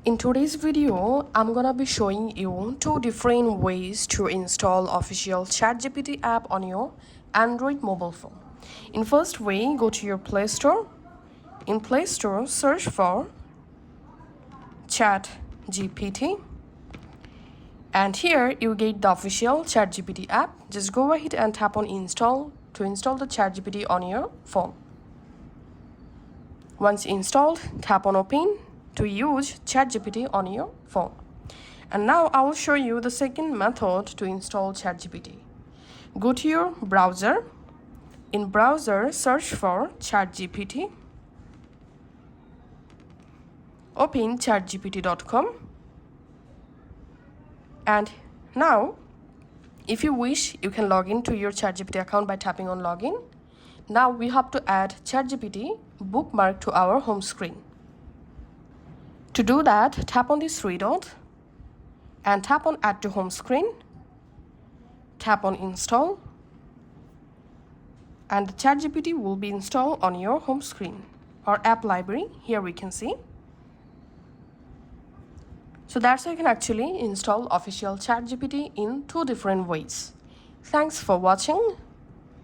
In today's video, I'm gonna be showing you two different ways to install official ChatGPT app on your Android mobile phone. In first way, go to your Play Store. In Play Store, search for ChatGPT. And here you get the official ChatGPT app. Just go ahead and tap on install to install the ChatGPT on your phone. Once installed, tap on open to use ChatGPT on your phone. And now I will show you the second method to install ChatGPT. Go to your browser. In browser, search for ChatGPT. Open chatgpt.com. And now, if you wish, you can log in to your ChatGPT account by tapping on login. Now we have to add ChatGPT bookmark to our home screen. To do that, tap on this three dot and tap on add to home screen. Tap on install and the ChatGPT will be installed on your home screen or app library. Here we can see. So that's how you can actually install official ChatGPT in two different ways. Thanks for watching.